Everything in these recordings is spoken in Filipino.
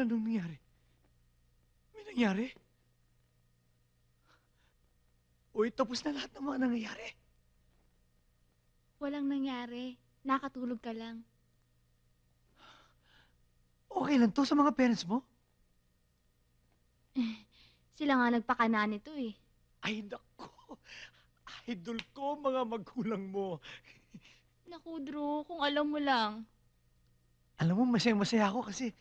Anong nangyari? May nangyari? Uy, tapos na lahat ng mga nangyayari. Walang nangyari. Nakatulog ka lang. Okay lang to sa mga parents mo? Sila nga nagpakana nito eh. Ay, naku. Idol ko, mga magulang mo. Naku, Drew, kung alam mo lang. Alam mo, masaya-masaya ako kasi,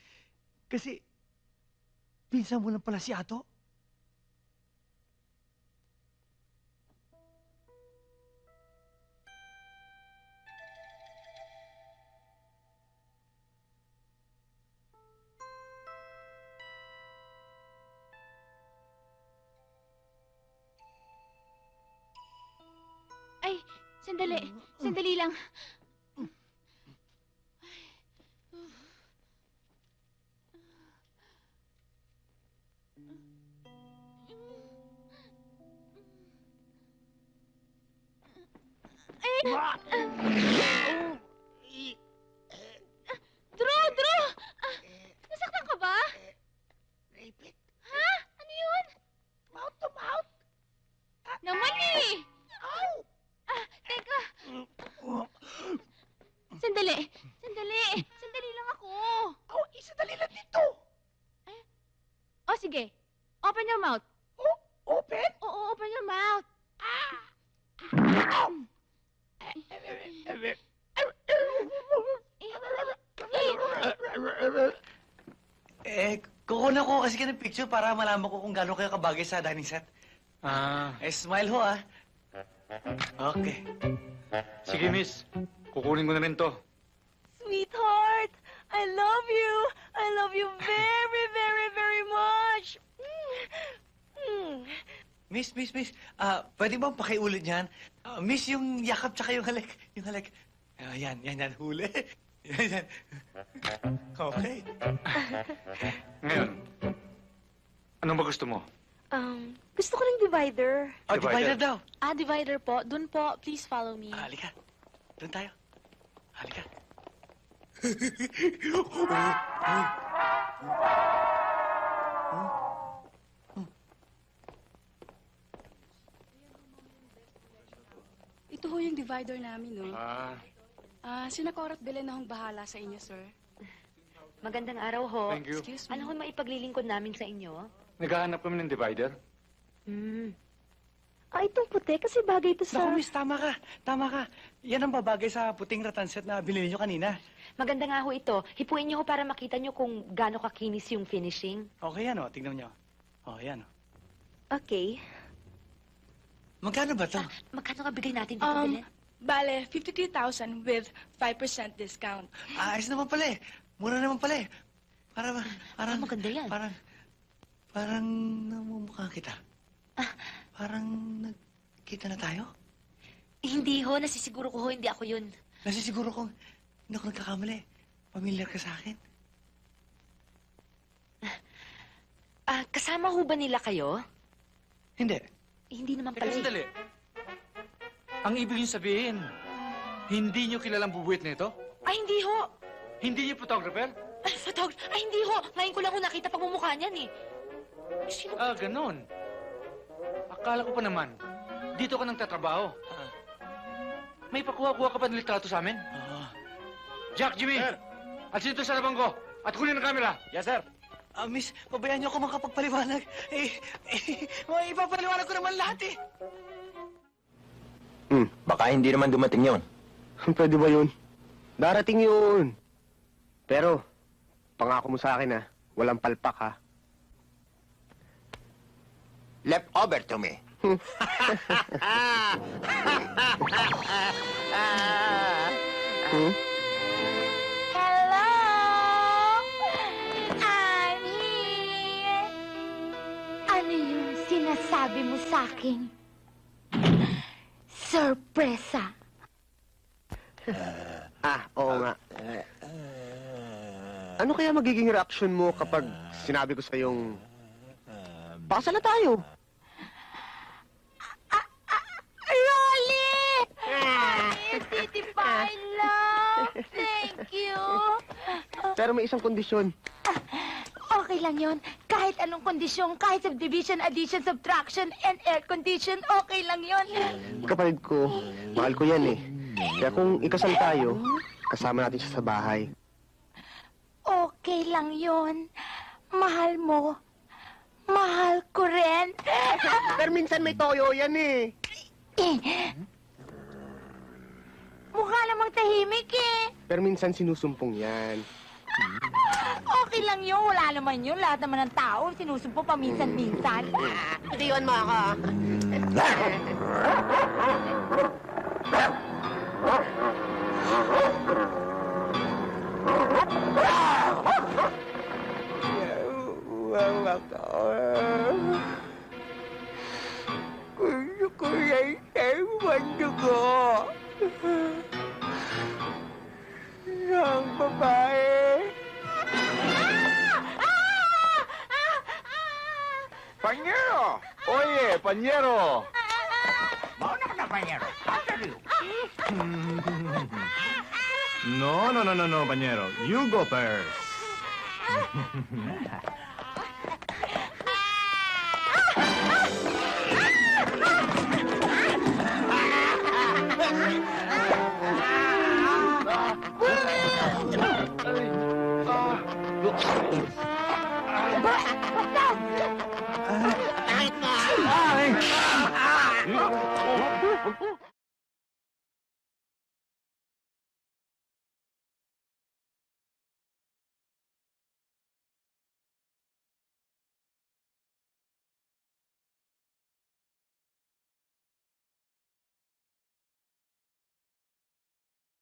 pinsan mo lang pala si Ato. Ay, sandali. Sandali lang. Drew! Nasaktan ka ba? Repeat. Ha? Ano yun? Mouth to mouth. Naman eh! Ow! Teka. Sandali. Sandali lang ako. Ow, isa dali lang dito. O sige. Open your mouth. Oh, open? Oo, open your mouth. Kukunan ko kasi ka ng picture para malaman ko kung gaano kayo kabagay sa dining set. Smile ho, ah. Okay. Sige, miss. Kukunin ko na rin to. Sweetheart, I love you. I love you very, very, very much. Miss. Pwede bang pakiulit niyan? Miss, yung yakap tsaka yung halik. Yung halik. Yan, huli. Yan. Okay. Ngayon, anong ba gusto mo? Gusto ko ng divider. Divider daw. Divider po. Dun po. Please follow me. Halika. Doon tayo. Halika. Ito ho yung divider namin, no? Sina Cora at Belen na hong bahala sa inyo, sir. Magandang araw ho. Thank you. Excuse me. Ano ho maipaglilingkod namin sa inyo? Naghahanap kami ng divider. Itong puti kasi bagay ito sa... Naku, miss, tama ka. Yan ang babagay sa puting rattan set na binili nyo kanina. Maganda nga ho ito. Hipuin niyo ho para makita niyo kung gaano kakinis yung finishing. Okay yan, tignan nyo. Yan, Okay. Magkano ba to? Magkano nga bigay natin dito, Belen? Bale, 53,000 with 5% discount. Ayos naman pala eh. Mura naman pala eh. Parang maganda yan. Parang namumukha kita. Parang nagkita na tayo? Hindi ho. Nasisiguro ko ho, hindi ako yun. Nasisiguro kong hindi ako nagkakamali. Pamilyar ka sa akin. Kasama ho ba nila kayo? Hindi. Hindi naman pala. Sandali. Ang ibig niyo sabihin, hindi niyo kilalang bubuit nito? Ay, hindi ho. Hindi niyo photographer? Ay, hindi ho. Ngayon ko lang ho nakita pagmumukha niyan eh. Sino? Ganon. Akala ko pa naman, dito ka nang tatrabaho. May pakuha-kuha ka pa ng litrato sa amin? Jack, Jimmy! Sir! Alsin ito sa labang ko at kunin ang kamera. Yes, sir. Miss, pabayaan niyo ako makapagpaliwanag. Ipapaliwanag ko naman lahat eh. Baka hindi naman dumating yon. Pwede ba yun? Darating yun. Pero, pangako mo sa akin, walang palpak, ha? Left over to me. Hello! I'm here! Ano yung sinasabi mo sa akin? Sorpresa. Oo nga. Ano kaya magiging reaction mo kapag sinabi ko sa yung pakasal na tayo? Rolly! Titi pa, I love. Thank you. Pero may isang kondisyon. Okay lang yon. Kahit anong kondisyon, kahit subdivision, addition, subtraction, and air condition, okay lang yon. Kapatid ko, mahal ko yan eh. Kaya kung ikasal tayo, kasama natin siya sa bahay. Okay lang yon. Mahal mo. Mahal ko rin. Pero minsan may toyo yan eh. Mukha namang tahimik eh. Pero minsan sinusumpong yan. Okay lang yun. Wala naman yun. Lahat naman ng tao sinusumpo paminsan-minsan. Tiwan mo ako. Gusto ko yan sa dugo. Ng babae. Panyero! Oye, Panyero! Mauna ka na, Panyero. After you. No, Panyero. You go first.